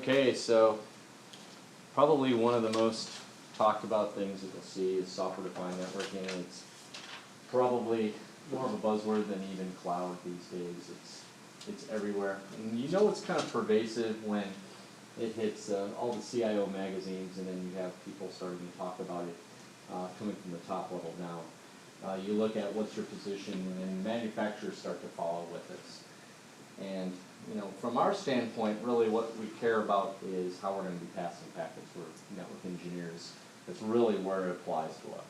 Okay, so probably one of the most talked about things that you'll see is software-defined networking. It's probably more of a buzzword than even cloud these days. It's everywhere. And you know it's kind of pervasive when it hits all the CIO magazines, and then you have people starting to talk about it coming from the top level now. You look at what's your position, and manufacturers start to follow with this. And you know, from our standpoint, really what we care about is how we're going to be passing packets. We're network engineers. That's really where it applies to us.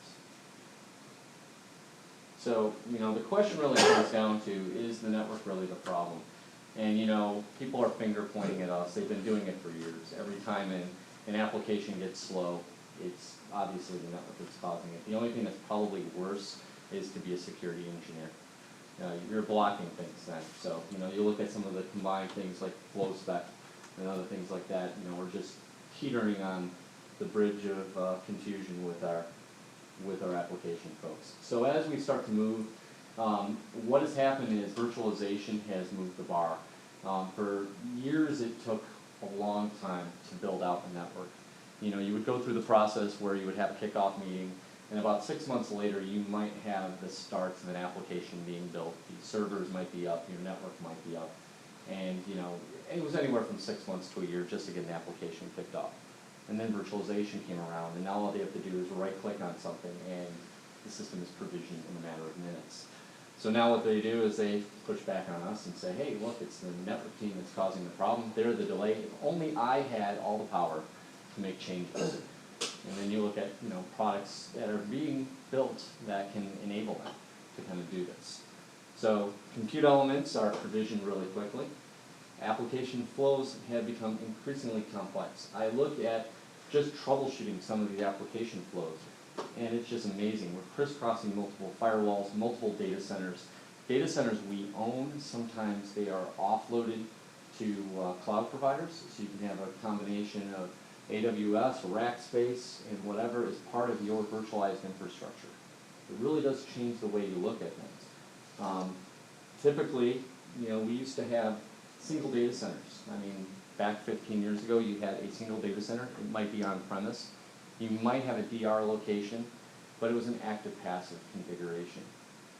So, you know, the question really comes down to, is the network really the problem? And, you know, people are finger pointing at us. They've been doing it for years. Every time an application gets slow, it's obviously the network that's causing it. The only thing that's probably worse is to be a security engineer. You're blocking things then. So, you know, you look at some of the combined things like flow spec and other things like that, you know, we're just teetering on the bridge of confusion with our application folks. So as we start to move, what has happened is virtualization has moved the bar. For years it took a long time to build out the network. You know, you would go through the process where you would have a kickoff meeting, and about 6 months later, you might have the starts of an application being built. The servers might be up, your network might be up. And you know, it was anywhere from 6 months to a year just to get an application kicked off. And then virtualization came around, and now all they have to do is right-click on something, and the system is provisioned in a matter of minutes. So now what they do is they push back on us and say, hey, look, it's the network team that's causing the problem. They're the delay. If only I had all the power to make changes. And then you look at, you know, products that are being built that can enable them to kind of do this. So compute elements are provisioned really quickly. Application flows have become increasingly complex. I look at just troubleshooting some of these application flows, and it's just amazing. We're crisscrossing multiple firewalls, multiple data centers. Data centers we own, sometimes they are offloaded to cloud providers, so you can have a combination of AWS, rack space, and whatever is part of your virtualized infrastructure. It really does change the way you look at things. Typically, you know, we used to have single data centers. I mean, back 15 years ago, you had a single data center. It might be on-premise. You might have a DR location, but it was an active-passive configuration.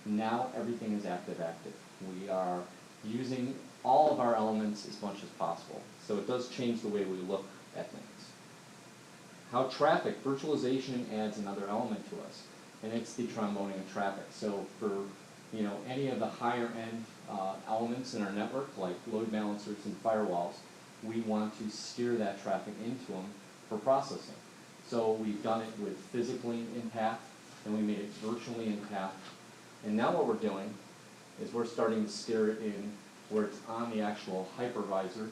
Now everything is active-active. We are using all of our elements as much as possible. So it does change the way we look at things. How traffic, virtualization adds another element to us, and it's the tromboning of traffic. So for, you know, any of the higher end elements in our network, like load balancers and firewalls, we want to steer that traffic into them for processing. So we've done it with physically in path, and we made it virtually in path. And now what we're doing is we're starting to steer it in where it's on the actual hypervisor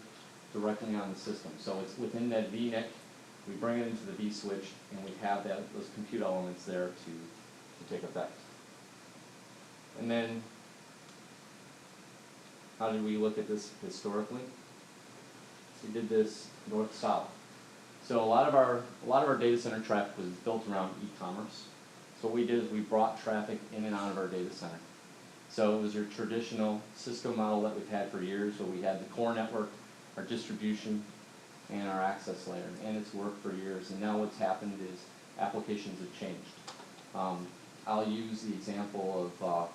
directly on the system. So it's within that VNIC. We bring it into the vSwitch, and we have those compute elements there to take effect. And then, how did we look at this historically? We did this north-south. So a lot of our data center traffic was built around e-commerce. So what we did is we brought traffic in and out of our data center. So it was your traditional Cisco model that we've had for years, where we had the core network, our distribution, and our access layer, and it's worked for years. And now what's happened is applications have changed. I'll use the example of,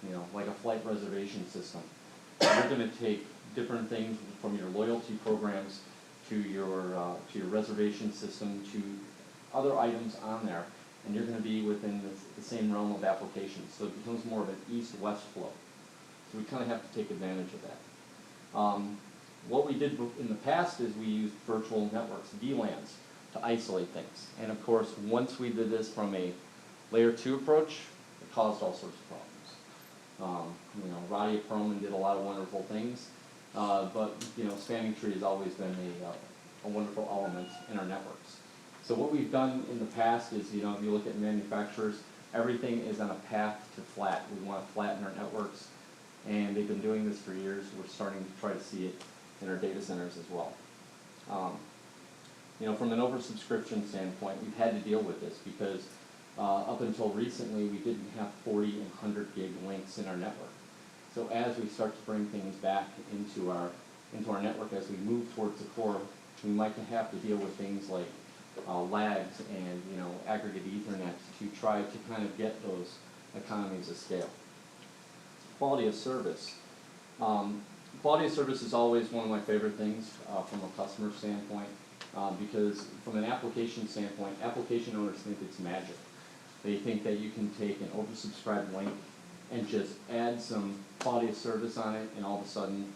you know, like a flight reservation system. You're going to take different things from your loyalty programs to your reservation system to other items on there, and you're going to be within the same realm of applications. So it becomes more of an east-west flow. So we kind of have to take advantage of that. What we did in the past is we used virtual networks, VLANs, to isolate things. And of course, once we did this from a layer 2 approach, it caused all sorts of problems. You know, Radia Perlman did a lot of wonderful things, but you know, spanning tree has always been a wonderful element in our networks. So what we've done in the past is, you know, if you look at manufacturers, everything is on a path to flat. We want to flatten our networks, and they've been doing this for years. We're starting to try to see it in our data centers as well. You know, from an oversubscription standpoint, we've had to deal with this because up until recently, we didn't have 40 and 100 gig links in our network. So as we start to bring things back into our network, as we move towards the core We might have to deal with things like lags and aggregate Ethernet to try to kind of get those economies of scale. Quality of service. Quality of service is always one of my favorite things from a customer standpoint because from an application standpoint, application owners think it's magic. They think that you can take an oversubscribed link and just add some quality of service on it, and all of a sudden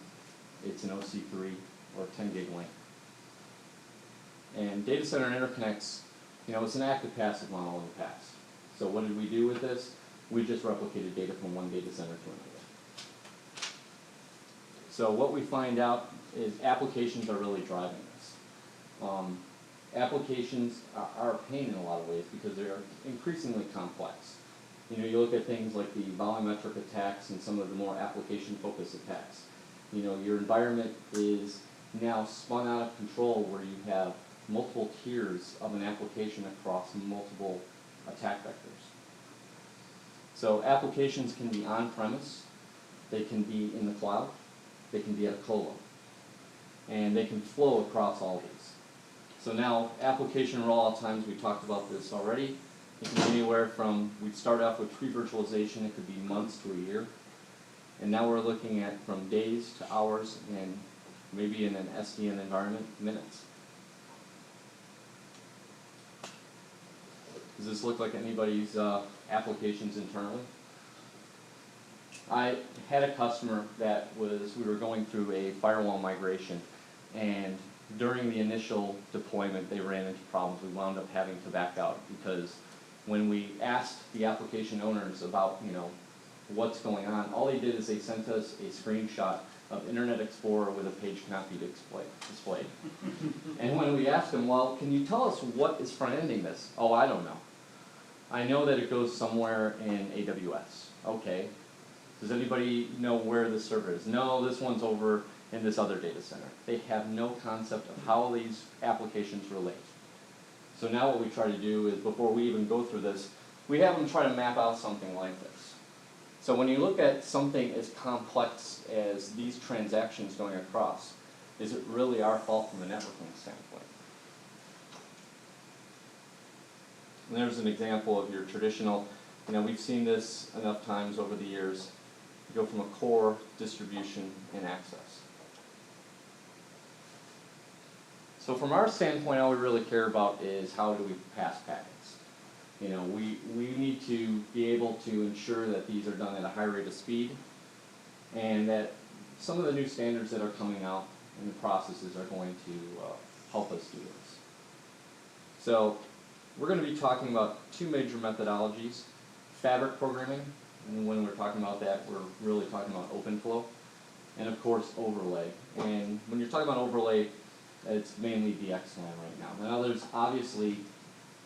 it's an OC3 or 10 gig link. And data center interconnects, it's an active passive model in the past. So what did we do with this? We just replicated data from one data center to another. So what we find out is applications are really driving this. Applications are a pain in a lot of ways because they're increasingly complex. You look at things like the volumetric attacks and some of the more application-focused attacks. Your environment is now spun out of control where you have multiple tiers of an application across multiple attack vectors. So applications can be on-premise, they can be in the cloud, they can be at a colo, and they can flow across all these. So now application rollout times, we talked about this already. It can be anywhere from, we'd start off with pre-virtualization, it could be months to a year. And now we're looking at from days to hours and maybe in an SDN environment, minutes. Does this look like anybody's applications internally? I had a customer that we were going through a firewall migration, and during the initial deployment they ran into problems. We wound up having to back out because when we asked the application owners about what's going on, all they did is they sent us a screenshot of Internet Explorer with a page cannot be displayed. And when we asked them, well, can you tell us what is front-ending this? Oh, I don't know. I know that it goes somewhere in AWS. Okay. Does anybody know where this server is? No, this one's over in this other data center. They have no concept of how these applications relate. So now what we try to do is, before we even go through this, we have them try to map out something like this. So when you look at something as complex as these transactions going across, is it really our fault from a networking standpoint? And there's an example of your traditional, we've seen this enough times over the years. You go from a core, distribution, and access. So from our standpoint, all we really care about is how do we pass packets. We need to be able to ensure that these are done at a high rate of speed, and that some of the new standards that are coming out in the processes are going to help us do this. So we're going to be talking about two major methodologies: fabric programming, and when we're talking about that, we're really talking about OpenFlow, and of course overlay. And when you're talking about overlay, it's mainly VXLAN right now. Now there's obviously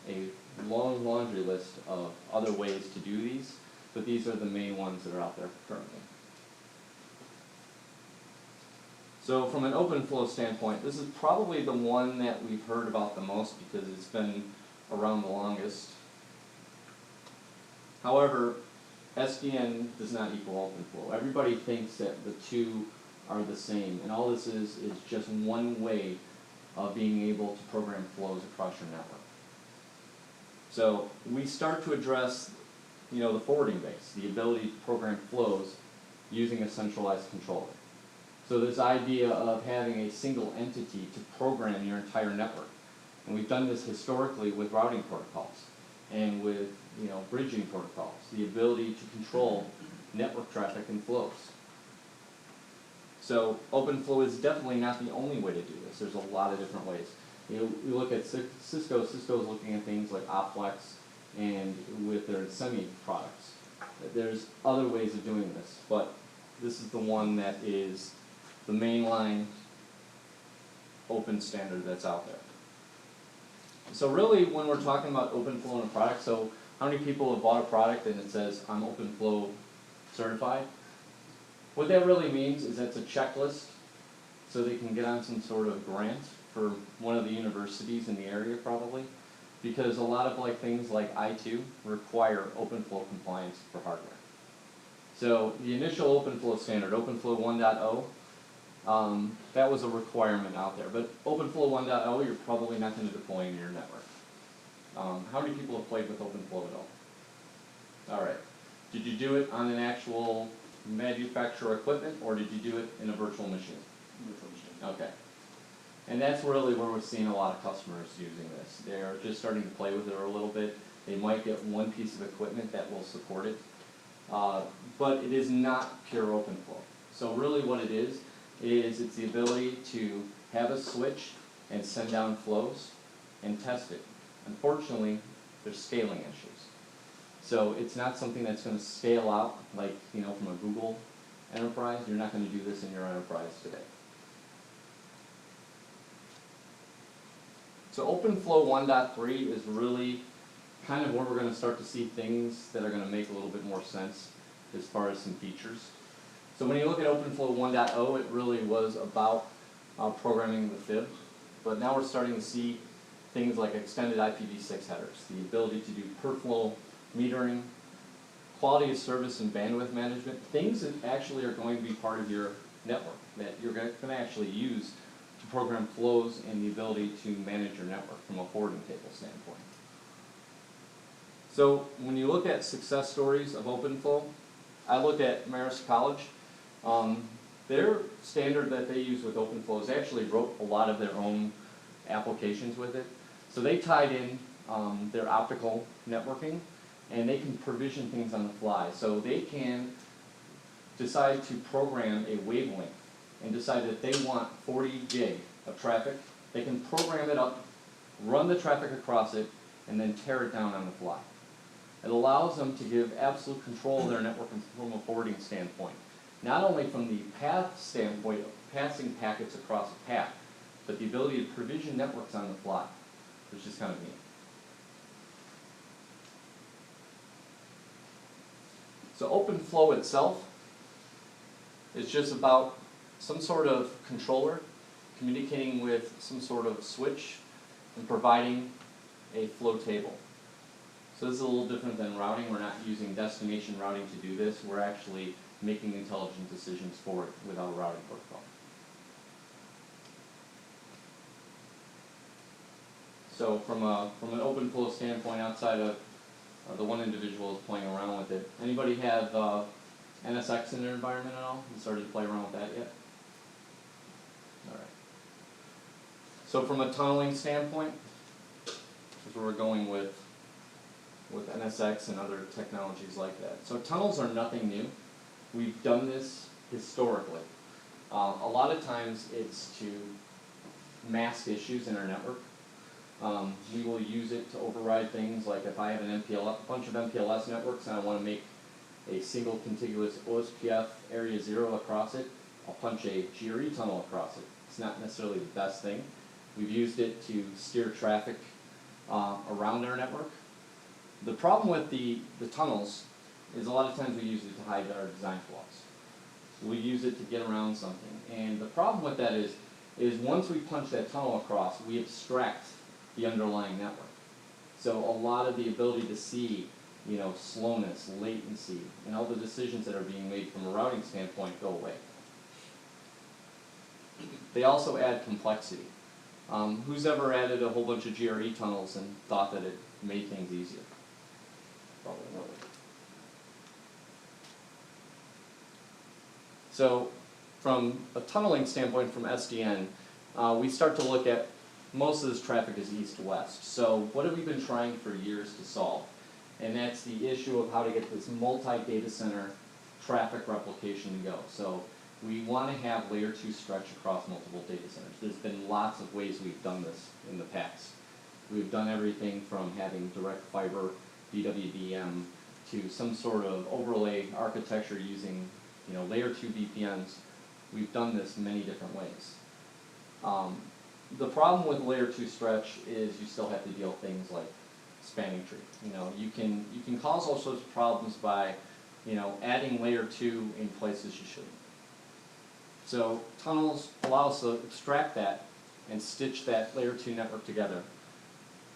a long laundry list of other ways to do these, but these are the main ones that are out there currently. So from an OpenFlow standpoint, this is probably the one that we've heard about the most because it's been around the longest. However, SDN does not equal OpenFlow. Everybody thinks that the two are the same, and all this is just one way of being able to program flows across your network. So we start to address the forwarding base, the ability to program flows using a centralized controller. So this idea of having a single entity to program your entire network. And we've done this historically with routing protocols and with bridging protocols, the ability to control network traffic and flows. So OpenFlow is definitely not the only way to do this. There's a lot of different ways. You look at Cisco is looking at things like Opflex and with their semi products. There's other ways of doing this, but this is the one that is the mainline open standard that's out there. So really, when we're talking about OpenFlow in a product, so how many people have bought a product and it says, I'm OpenFlow certified? What that really means is that's a checklist so they can get on some sort of grant for one of the universities in the area probably, because a lot of things like I2 require OpenFlow compliance for hardware. So the initial OpenFlow standard, OpenFlow 1.0, That was a requirement out there. But OpenFlow 1.0, you're probably not going to deploy in your network. How many people have played with OpenFlow at all? All right. Did you do it on an actual manufacturer equipment, or did you do it in a virtual machine? Virtual machine. Okay. And that's really where we're seeing a lot of customers using this. They're just starting to play with it a little bit. They might get one piece of equipment that will support it. But it is not pure OpenFlow. So really what it is it's the ability to have a switch and send down flows and test it. Unfortunately, there's scaling issues. So it's not something that's going to scale out like, from a Google enterprise. You're not going to do this in your enterprise today. So OpenFlow 1.3 is really kind of where we're going to start to see things that are going to make a little bit more sense as far as some features. So when you look at OpenFlow 1.0, it really was about programming the fib. But now we're starting to see things like extended IPv6 headers, the ability to do per flow metering, quality of service and bandwidth management, things that actually are going to be part of your network that you're going to actually use to program flows and the ability to manage your network from a forwarding table standpoint. So when you look at success stories of OpenFlow, I look at Marist College. Their standard that they use with OpenFlow is they actually wrote a lot of their own applications with it. So they tied in their optical networking, and they can provision things on the fly. So they can decide to program a wavelength and decide that they want 40 gig of traffic. They can program it up, run the traffic across it, and then tear it down on the fly. It allows them to give absolute control of their network from a forwarding standpoint. Not only from the path standpoint of passing packets across a path, but the ability to provision networks on the fly, which is kind of neat. So OpenFlow itself is just about some sort of controller communicating with some sort of switch and providing a flow table. So this is a little different than routing. We're not using destination routing to do this. We're actually making intelligent decisions for it without a routing protocol. So from an OpenFlow standpoint, outside of the one individual is playing around with it, anybody have NSX in their environment at all? You started to play around with that yet? All right. So from a tunneling standpoint, this is where we're going with NSX and other technologies like that. So tunnels are nothing new. We've done this historically. A lot of times it's to mask issues in our network. We will use it to override things like if I have a bunch of MPLS networks and I want to make a single contiguous OSPF area 0 across it, I'll punch a GRE tunnel across it. It's not necessarily the best thing. We've used it to steer traffic around our network. The problem with the tunnels is a lot of times we use it to hide our design flaws. So we use it to get around something. And the problem with that is once we punch that tunnel across, we abstract the underlying network. So a lot of the ability to see, slowness, latency, and all the decisions that are being made from a routing standpoint go away. They also add complexity. Who's ever added a whole bunch of GRE tunnels and thought that it made things easier? Probably nobody. So from a tunneling standpoint from SDN, we start to look at most of this traffic is east-west. So what have we been trying for years to solve? And that's the issue of how to get this multi-data center traffic replication to go. So we want to have layer 2 stretch across multiple data centers. There's been lots of ways we've done this in the past. We've done everything from having direct fiber, DWDM, to some sort of overlay architecture using layer 2 VPNs. We've done this many different ways. The problem with layer 2 stretch is you still have to deal with things like spanning tree. You can cause all sorts of problems by adding layer 2 in places you shouldn't. So tunnels allow us to extract that and stitch that layer 2 network together.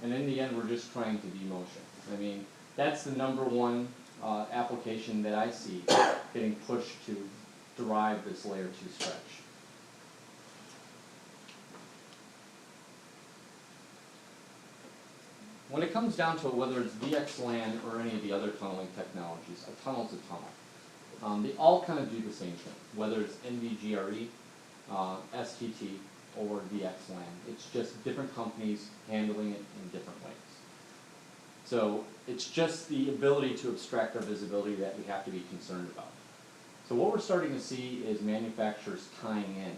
And in the end, we're just trying to demotion. I mean, that's the #1 application that I see getting pushed to derive this layer 2 stretch. when it comes down to it, whether it's VXLAN or any of the other tunneling technologies, a tunnel's a tunnel. They all kind of do the same thing, whether it's NVGRE, STT, or VXLAN. It's just different companies handling it in different ways. So it's just the ability to abstract our visibility that we have to be concerned about. So what we're starting to see is manufacturers tying in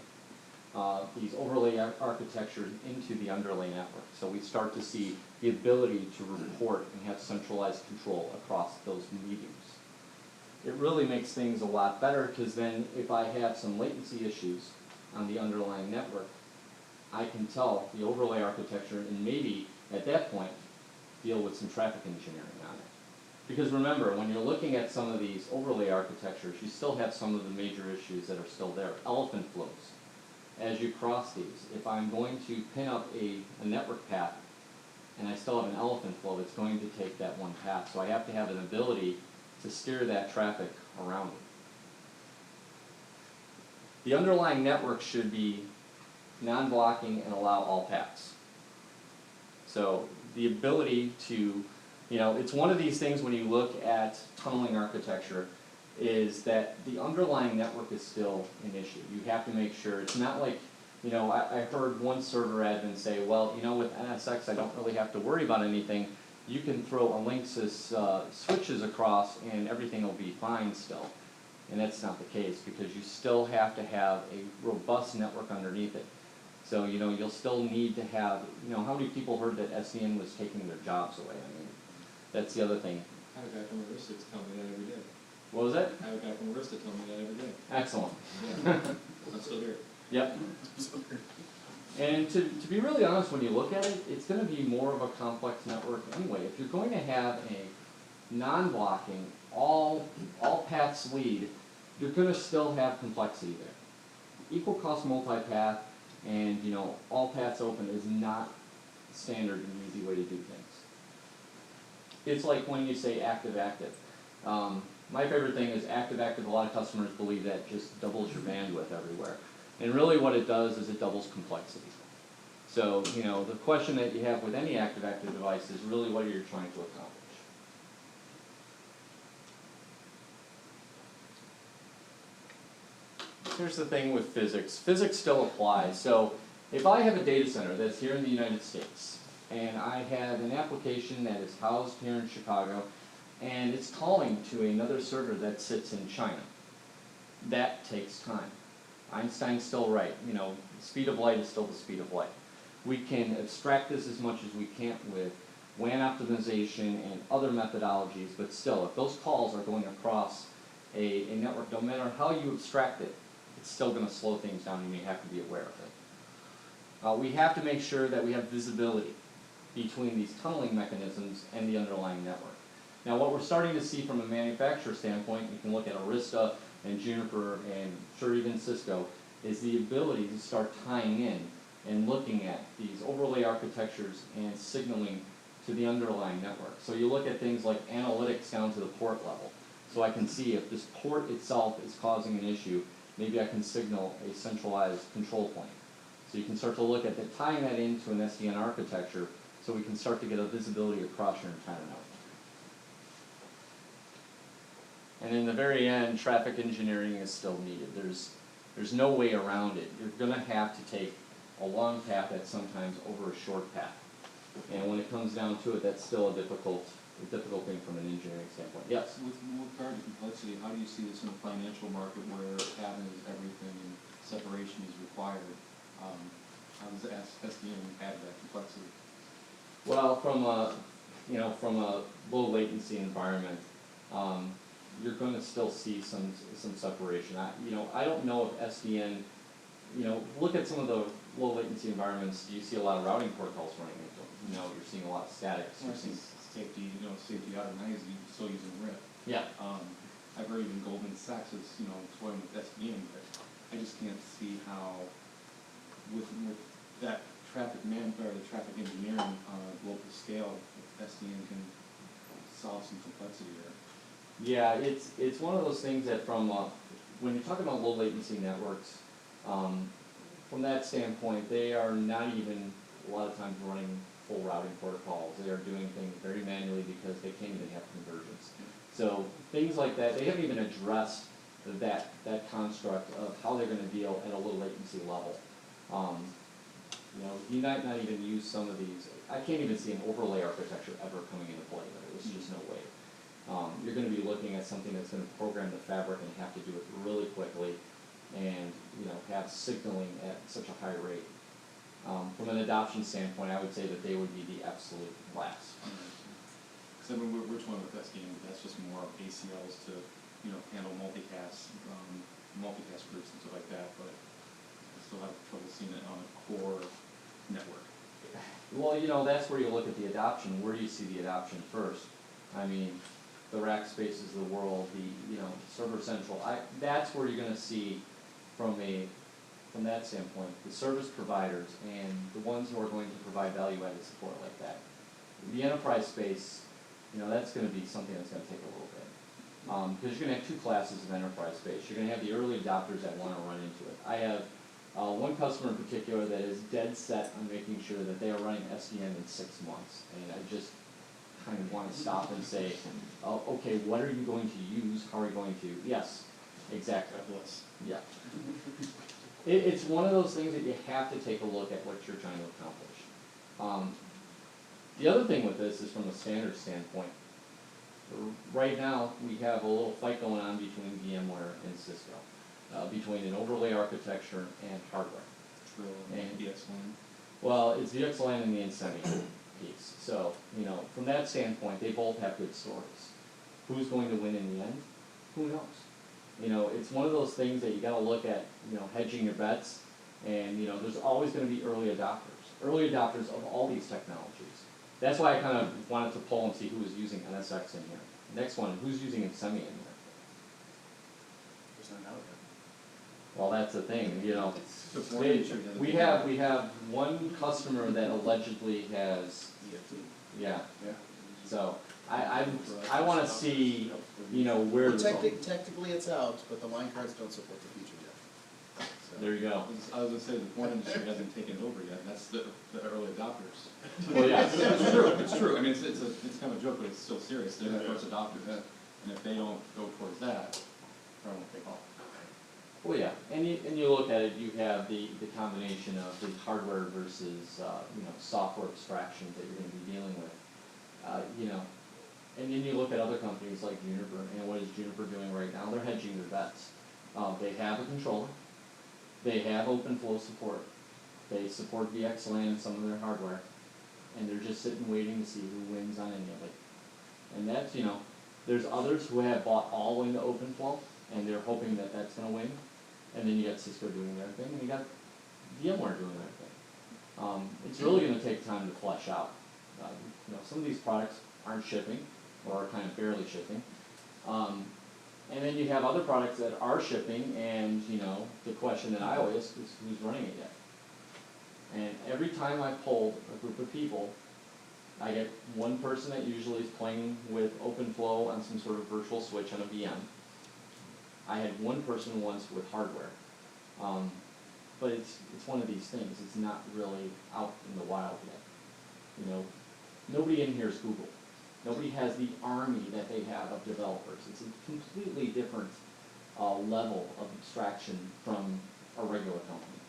these overlay architectures into the underlay network. So we start to see the ability to report and have centralized control across those mediums. It really makes things a lot better because then if I have some latency issues on the underlying network, I can tell the overlay architecture and maybe at that point deal with some traffic engineering on it. Because remember, when you're looking at some of these overlay architectures, you still have some of the major issues that are still there. Elephant flows. As you cross these, if I'm going to pin up a network path and I still have an elephant flow, it's going to take that one path. So I have to have an ability to steer that traffic around it. The underlying network should be non-blocking and allow all paths. So the ability to, it's one of these things when you look at tunneling architecture is that the underlying network is still an issue. You have to make sure, it's not like, I heard one server admin say, well, with NSX I don't really have to worry about anything. You can throw a Linksys switches across and everything will be fine still. And that's not the case because you still have to have a robust network underneath it. So, you'll still need to have, how many people heard that SDN was taking their jobs away? I mean, that's the other thing. I have a guy from Arista tell me that every day. What was that? I have a guy from Arista tell me that every day. Excellent. Yeah. I'm still here. Yep. And to be really honest, when you look at it, it's going to be more of a complex network anyway. If you're going to have a non-blocking, all paths lead, you're going to still have complexity there. Equal cost multipath and all paths open is not standard and easy way to do things. It's like when you say active-active. My favorite thing is active-active. A lot of customers believe that just doubles your bandwidth everywhere. And really what it does is it doubles complexity. So, the question that you have with any active-active device is really what you're trying to accomplish. Here's the thing with physics. Physics still applies. So if I have a data center that's here in the United States, and I have an application that is housed here in Chicago, and it's calling to another server that sits in China, that takes time. Einstein's still right. The speed of light is still the speed of light. We can abstract this as much as we can with WAN optimization and other methodologies, but still, if those calls are going across a network, no matter how you abstract it, it's still going to slow things down and you have to be aware of it. We have to make sure that we have visibility between these tunneling mechanisms and the underlying network. Now what we're starting to see from a manufacturer standpoint, you can look at Arista and Juniper and sure even Cisco, is the ability to start tying in and looking at these overlay architectures and signaling to the underlying network. So you look at things like analytics down to the port level. So I can see if this port itself is causing an issue, maybe I can signal a centralized control point. So you can start to look at tying that into an SDN architecture so we can start to get a visibility across your entire network. And in the very end, traffic engineering is still needed. There's no way around it. You're going to have to take a long path that's sometimes over a short path. And when it comes down to it, that's still a difficult thing from an engineering standpoint. Yes? With regard to complexity, how do you see this in the financial market where patent is everything and separation is required? How does SDN add that complexity? Well, from a low latency environment, you're going to still see some separation. I don't know if SDN, look at some of the low latency environments. Do you see a lot of routing protocols running into them? You're seeing a lot of static. You're seeing safety, safety out of nice, still using RIP. Yeah. I've heard even Goldman Sachs is, toying with SDN, but I just can't see how, with that traffic management or the traffic engineering on a global scale, if SDN can solve some complexity there. Yeah, it's one of those things that when you're talking about low latency networks, from that standpoint, they are not even a lot of times running full routing protocols. They are doing things very manually because they can't even have convergence. So things like that, they haven't even addressed that construct of how they're gonna deal at a low latency level. You know, you might not even use some of these. I can't even see an overlay architecture ever coming into play there. There's just no way. You're gonna be looking at something that's gonna program the fabric and have to do it really quickly and, you know, have signaling at such a high rate. From an adoption standpoint, I would say that they would be the absolute last. Because I mean, we're trying with SDN, but that's just more ACLs to, you know, handle multicast groups and stuff like that, but I still have trouble seeing it on a core network. Well, you know, that's where you look at the adoption. Where do you see the adoption first? I mean, the rack spaces of the world, the, you know, Server Central. That's where you're going to see from that standpoint, the service providers and the ones who are going to provide value-added support like that. The enterprise space, you know, that's going to be something that's going to take a little bit. Because you're going to have two classes of enterprise space. You're going to have the early adopters that want to run into it. I have one customer in particular that is dead set on making sure that they are running SDN in 6 months. And I just kind of want to stop and say, oh, okay, what are you going to use? How are you going to? Yes, exactly. Yeah. It's one of those things that you have to take a look at what you're trying to accomplish. The other thing with this is from a standard standpoint. Right now, we have a little fight going on between VMware and Cisco, between an overlay architecture and hardware. And VXLAN. Well, it's VXLAN and the InSemi piece. So, you know, from that standpoint, they both have good stories. Who's going to win in the end? Who knows? You know, it's one of those things that you got to look at, you know, hedging your bets, and, you know, there's always going to be early adopters of all these technologies. That's why I kind of wanted to pull and see who was using NSX in here. Next one, who's using InSemi in there? There's none out Well, that's the thing, you know. They- We have one customer that allegedly has, yeah. Yeah. So I want to see, you know, where Well, the technically it's out, but the line cards don't support the feature yet. So. there you go. I was gonna say, the porn industry hasn't taken it over yet, and that's the early adopters. Well, yeah. It's true, it's true, I mean, it's kind of a joke, but it's still serious, they're the first adopters, and if they don't go towards that, probably won't take off. Well, yeah, and you look at it, you have the combination of the hardware versus, you know, software abstraction that you're going to be dealing with. You know, and then you look at other companies like Juniper, and what is Juniper doing right now? They're hedging their bets. They have a controller. They have OpenFlow support. They support VXLAN and some of their hardware. And they're just sitting waiting to see who wins on any of it. And that's, you know, there's others who have bought all into OpenFlow, and they're hoping that that's going to win. And then you got Cisco doing their thing, and you got VMware doing their thing. It's really going to take time to flesh out. You know, some of these products aren't shipping, or are kind of barely shipping. And then you have other products that are shipping, and, you know, the question that I always ask is who's running it yet? And every time I poll a group of people, I get one person that usually is playing with OpenFlow on some sort of virtual switch on a VM. I had one person once with hardware. But it's one of these things. It's not really out in the wild yet. You know, nobody in here is Google. Nobody has the army that they have of developers. It's a completely different level of abstraction from a regular company.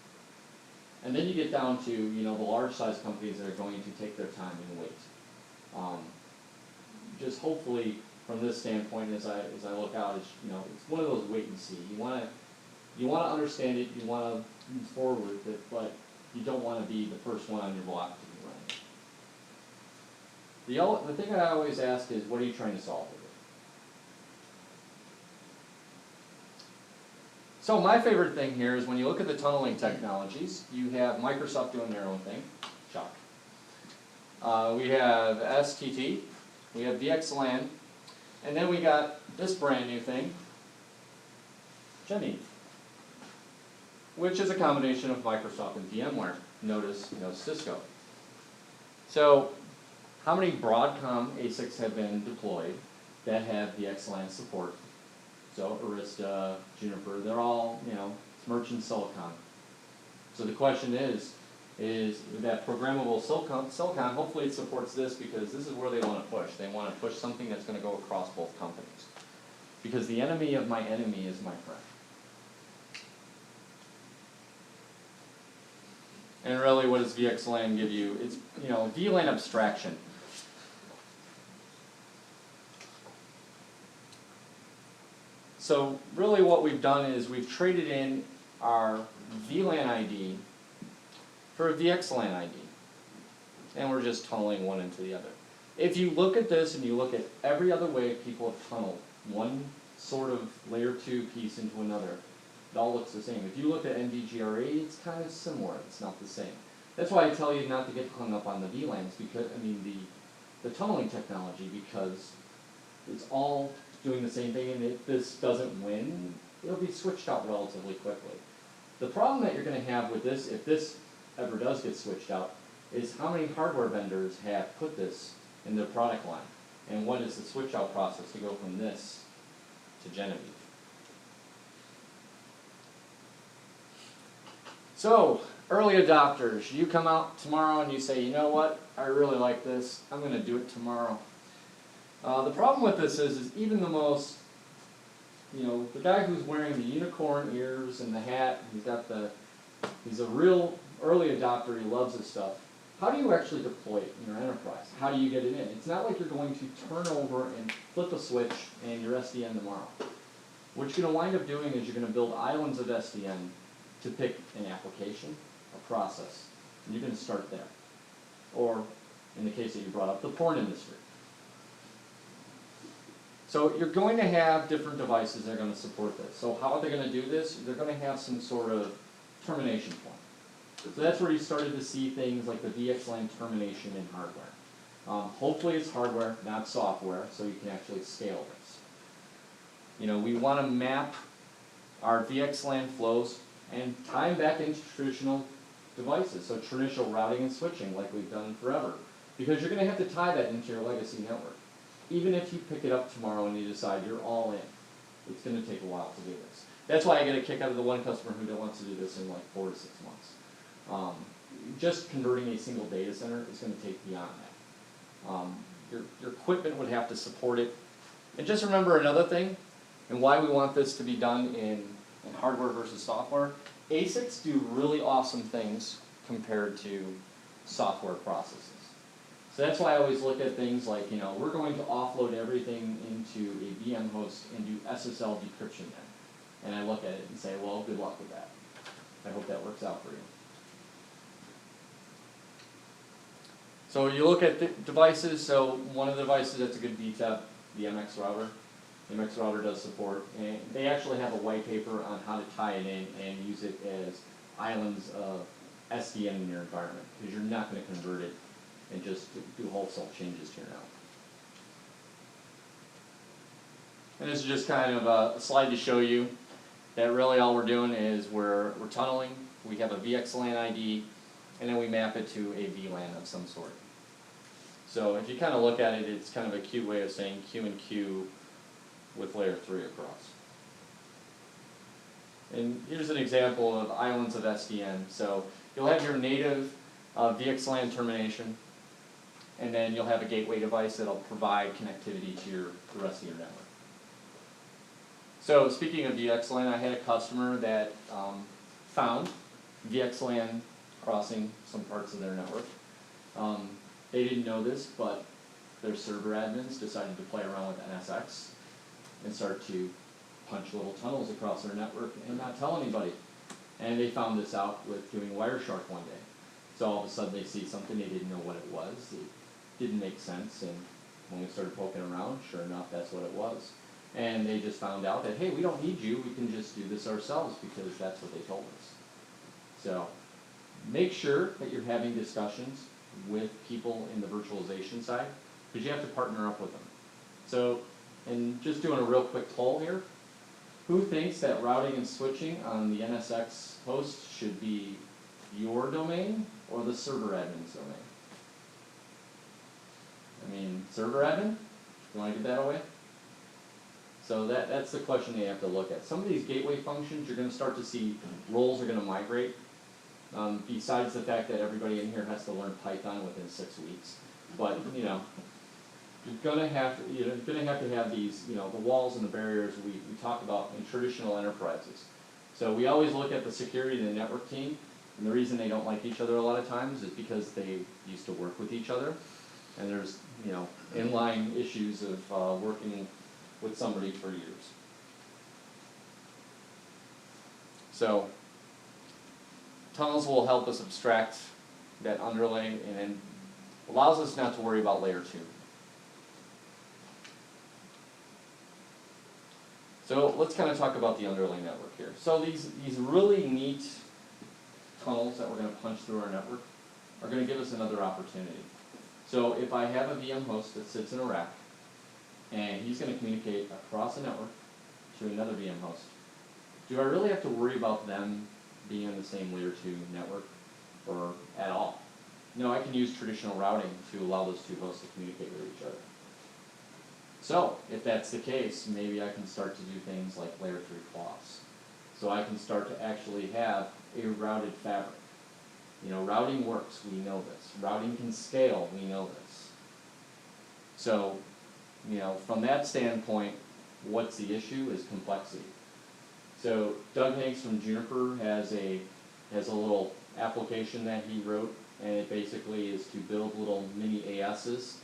And then you get down to, you know, the large size companies that are going to take their time and wait. Just hopefully, from this standpoint, as I look out, is, you know, it's one of those wait and see. You want to understand it. You want to move forward with it, but you don't want to be the first one on your block to be running. The thing I always ask is, what are you trying to solve with it? So my favorite thing here is when you look at the tunneling technologies, you have Microsoft doing their own thing. Shock. We have STT. We have VXLAN. And then we got this brand new thing, Juniper, which is a combination of Microsoft and VMware. Notice, no Cisco. So, how many Broadcom ASICs have been deployed that have VXLAN support? So, Arista, Juniper, they're all, you know, it's merchant silicon. So the question is, is that programmable silicon, hopefully it supports this because this is where they want to push. They want to push something that's going to go across both companies. Because the enemy of my enemy is my friend. And really, what does VXLAN give you? It's, Vlan Abstraction. So really what we've done is we've traded in our VLAN ID for a VXLAN ID. And we're just tunneling one into the other. If you look at this and you look at every other way people have tunneled one sort of layer 2 piece into another, it all looks the same. If you look at NVGRA, it's kind of similar. It's not the same. That's why I tell you not to get hung up on the VLANs, because the tunneling technology, because it's all doing the same thing, and if this doesn't win, it'll be switched out relatively quickly. The problem that you're going to have with this, if this ever does get switched out, is how many hardware vendors have put this in their product line, and what is the switch out process to go from this to Genevieve. So, early adopters, you come out tomorrow and you say, you know what, I really like this, I'm going to do it tomorrow. The problem with this is even the most, the guy who's wearing the unicorn ears and the hat, he's a real early adopter, he loves this stuff. How do you actually deploy it in your enterprise? How do you get it in? It's not like you're going to turn over and flip a switch and you're SDN tomorrow. What you're going to wind up doing is you're going to build islands of SDN to pick an application, a process, and you're going to start there. Or, in the case that you brought up, the porn industry. So you're going to have different devices that are going to support this. So how are they going to do this? They're going to have some sort of termination point. So that's where you started to see things like the VXLAN termination in hardware. Hopefully it's hardware, not software, so you can actually scale this. We want to map our VXLAN flows and tie them back into traditional devices, so traditional routing and switching like we've done forever. Because you're going to have to tie that into your legacy network. Even if you pick it up tomorrow and you decide you're all in, it's going to take a while to do this. That's why I get a kick out of the one customer who wants to do this in like 4 to 6 months. Just converting a single data center is going to take beyond that. Your equipment would have to support it. And just remember another thing, and why we want this to be done in hardware versus software. ASICs do really awesome things compared to software processes. So that's why I always look at things like, we're going to offload everything into a VM host and do SSL decryption then. And I look at it and say, well, good luck with that. I hope that works out for you. So you look at the devices, so one of the devices that's a good VTEP, the MX router. The MX router does support, and they actually have a white paper on how to tie it in and use it as islands of SDN in your environment, because you're not going to convert it and just do wholesale changes to your network. And this is just kind of a slide to show you that really all we're doing is we're tunneling, we have a VXLAN ID, and then we map it to a VLAN of some sort. So if you kind of look at it, it's kind of a cute way of saying Q and Q with layer 3 across. And here's an example of islands of SDN. So you'll have your native VXLAN termination, and then you'll have a gateway device that'll provide connectivity to the rest of your network. So speaking of VXLAN, I had a customer that found VXLAN crossing some parts of their network. They didn't know this, but their server admins decided to play around with NSX and start to punch little tunnels across their network and not tell anybody. And they found this out with doing Wireshark one day. So all of a sudden they see something, they didn't know what it was. It didn't make sense, and when we started poking around, sure enough, that's what it was. And they just found out that, hey, we don't need you, we can just do this ourselves, because that's what they told us. So make sure that you're having discussions with people in the virtualization side, because you have to partner up with them. So, and just doing a real quick poll here, who thinks that routing and switching on the NSX host should be your domain or the server admin's domain? I mean, server admin? You want to get that away? So that's the question you have to look at. Some of these gateway functions, you're going to start to see roles are going to migrate. besides the fact that everybody in here has to learn Python within 6 weeks. But, you know, you're gonna have to have these, you know, the walls and the barriers we talk about in traditional enterprises. So we always look at the security of the network team, and the reason they don't like each other a lot of times is because they used to work with each other, and there's, you know, inline issues of working with somebody for years. So tunnels will help us abstract that underlay and then allows us not to worry about layer 2. So let's kind of talk about the underlay network here. So these really neat tunnels that we're going to punch through our network are going to give us another opportunity. So if I have a VM host that sits in a rack, and he's going to communicate across the network to another VM host, do I really have to worry about them being on the same layer 2 network or at all? No, I can use traditional routing to allow those two hosts to communicate with each other. So if that's the case, maybe I can start to do things like layer 3 cloths. So I can start to actually have a routed fabric. You know, routing works, we know this. Routing can scale, we know this. So, you know, from that standpoint, what's the issue is complexity. So Doug Hanks from Juniper has a little application that he wrote, and it basically is to build little mini ASs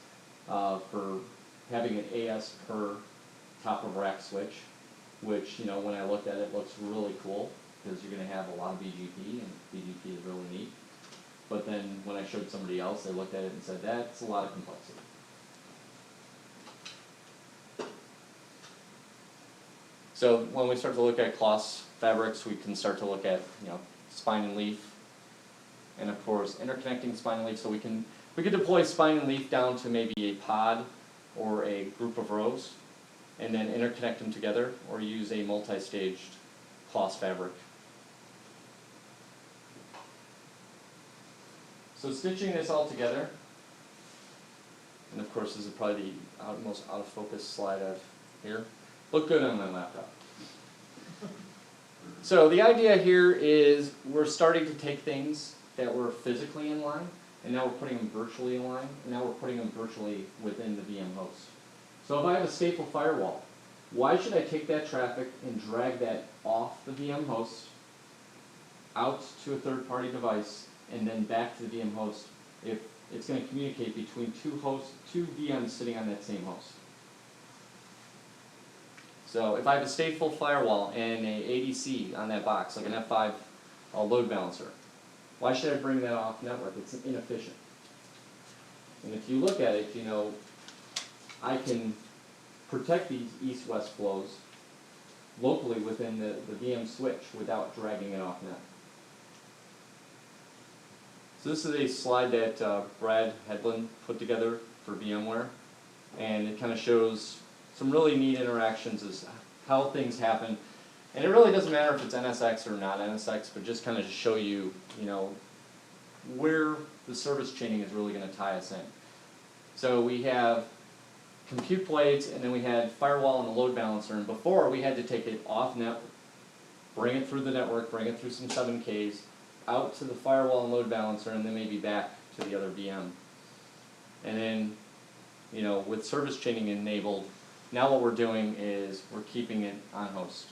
for having an AS per top of rack switch, which, you know, when I looked at it, looks really cool because you're going to have a lot of BGP, and BGP is really neat. But then when I showed somebody else, they looked at it and said, that's a lot of complexity. So when we start to look at cloth fabrics, we can start to look at, you know, spine and leaf, and of course interconnecting spine and leaf. So we can deploy spine and leaf down to maybe a pod or a group of rows, and then interconnect them together, or use a multi-staged cloth fabric. So stitching this all together, and of course this is probably the most out of focus slide I've here. Look good on my laptop. So the idea here is we're starting to take things that were physically in line, and now we're putting them virtually in line, and now we're putting them virtually within the VM host. So if I have a stateful firewall, why should I take that traffic and drag that off the VM host, out to a third-party device, and then back to the VM host if it's going to communicate between two VMs sitting on that same host? So if I have a stateful firewall and a ADC on that box, like an F5 load balancer, why should I bring that off network? It's inefficient. And if you look at it, you know, I can protect these east-west flows locally within the VM switch without dragging it off net. So this is a slide that Brad Hedlund put together for VMware, and it kind of shows some really neat interactions as how things happen. And it really doesn't matter if it's NSX or not NSX, but just kind of to show you, you know, where the service chaining is really going to tie us in. So we have compute plates, and then we had firewall and a load balancer, and before we had to take it off network, bring it through the network, bring it through some 7Ks, out to the firewall and load balancer, and then maybe back to the other VM. And then, you know, with service chaining enabled, now what we're doing is we're keeping it on host.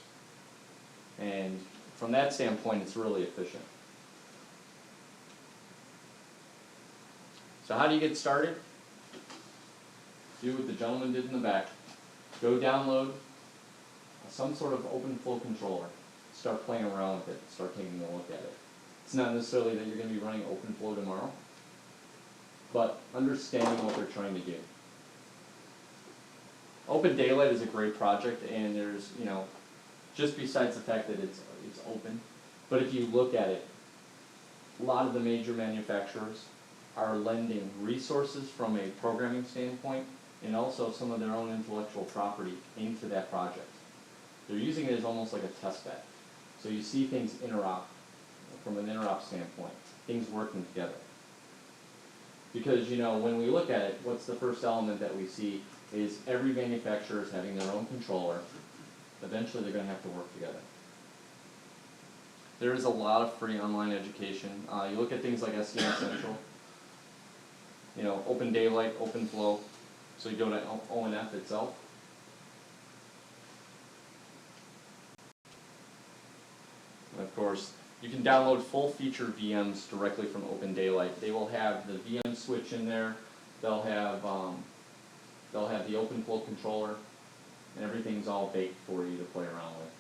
And from that standpoint, it's really efficient. So how do you get started? Do what the gentleman did in the back. Go download some sort of open flow controller. Start playing around with it. Start taking a look at it. It's not necessarily that you're going to be running open flow tomorrow, but understanding what they're trying to do. Open Daylight is a great project, and there's, you know, just besides the fact that it's open, but if you look at it, a lot of the major manufacturers are lending resources from a programming standpoint and also some of their own intellectual property into that project. They're using it as almost like a test bed. So you see things interop from an interop standpoint, things working together. Because, you know, when we look at it, what's the first element that we see is every manufacturer is having their own controller. Eventually they're going to have to work together. There is a lot of free online education. You look at things like SDN Central, you know, Open Daylight, Open Flow. So you go to ONF itself. And of course, you can download full feature VMs directly from Open Daylight. They will have the VM switch in there. They'll have the Open Flow controller, and everything's all baked for you to play around with.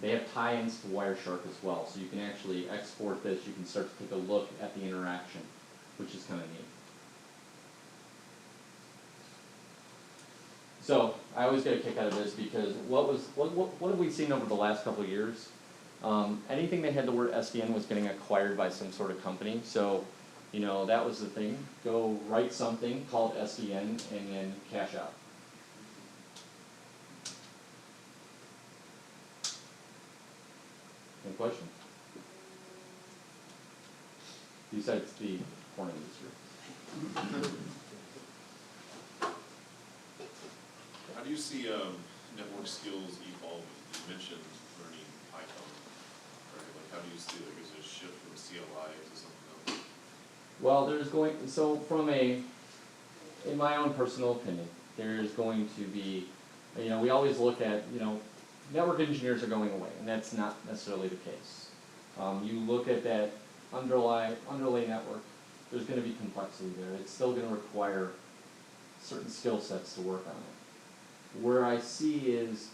They have tie-ins to Wireshark as well, so you can actually export this. You can start to take a look at the interaction, which is kind of neat. So I always get a kick out of this because what have we seen over the last couple of years? Anything that had the word SDN was getting acquired by some sort of company. So, you know, that was the thing. Go write something called SDN and then cash out. Any questions? Besides the porn industry. How do you see network skills evolving? You mentioned learning Python, right? Like, how do you see, like, is there a shift from CLI to something else? Well, in my own personal opinion, there's going to be, you know, we always look at, you know, network engineers are going away, and that's not necessarily the case. You look at that underlay network, there's going to be complexity there. It's still going to require certain skill sets to work on it. Where I see is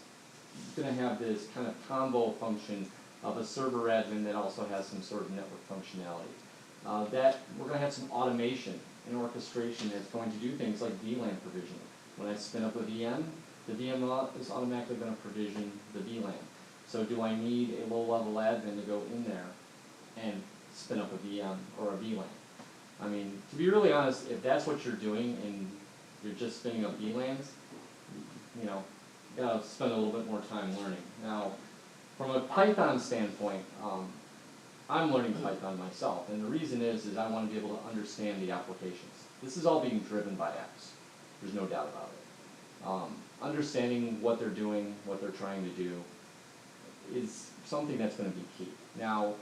you're going to have this kind of combo function of a server admin that also has some sort of network functionality. That we're going to have some automation and orchestration that's going to do things like VLAN provisioning. When I spin up a VM, the VM is automatically going to provision the VLAN. So do I need a low-level admin to go in there and spin up a VM or a VLAN? I mean, to be really honest, if that's what you're doing and you're just spinning up VLANs, you know, you gotta spend a little bit more time learning. Now, from a Python standpoint, I'm learning Python myself, and the reason is I want to be able to understand the applications. This is all being driven by apps. There's no doubt about it. Understanding what they're doing, what they're trying to do, is something that's going to be key. Now,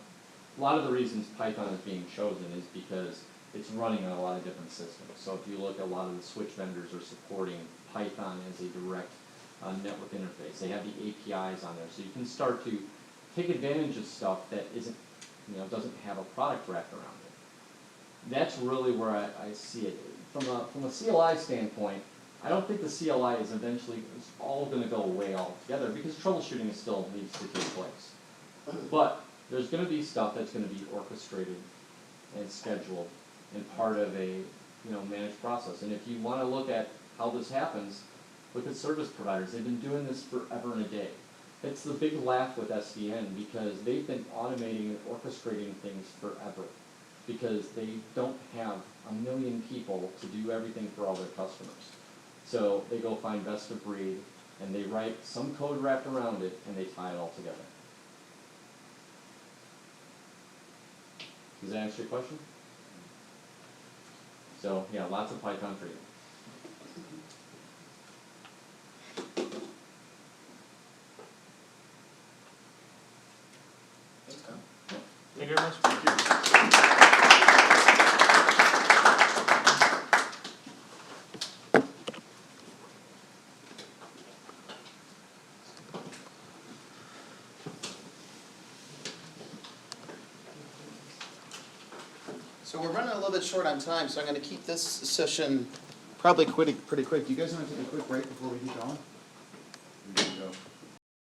a lot of the reasons Python is being chosen is because it's running on a lot of different systems. So if you look at a lot of the switch vendors are supporting Python as a direct network interface. They have the APIs on there, so you can start to take advantage of stuff that isn't, you know, doesn't have a product wrapped around it. That's really where I see it. From a CLI standpoint, I don't think the CLI is eventually all going to go away altogether because troubleshooting still needs to take place. But there's going to be stuff that's going to be orchestrated and scheduled and part of a managed process. And if you want to look at how this happens, look at service providers. They've been doing this forever and a day. It's the big laugh with SDN because they've been automating and orchestrating things forever because they don't have a million people to do everything for all their customers. So they go find best of breed and they write some code wrapped around it and they tie it all together. Does that answer your question? So yeah, lots of Python for you. Thanks, Tom. Thank you very much. Thank you. So we're running a little bit short on time, so I'm going to keep this session probably pretty quick. Do you guys want to take a quick break before we keep going?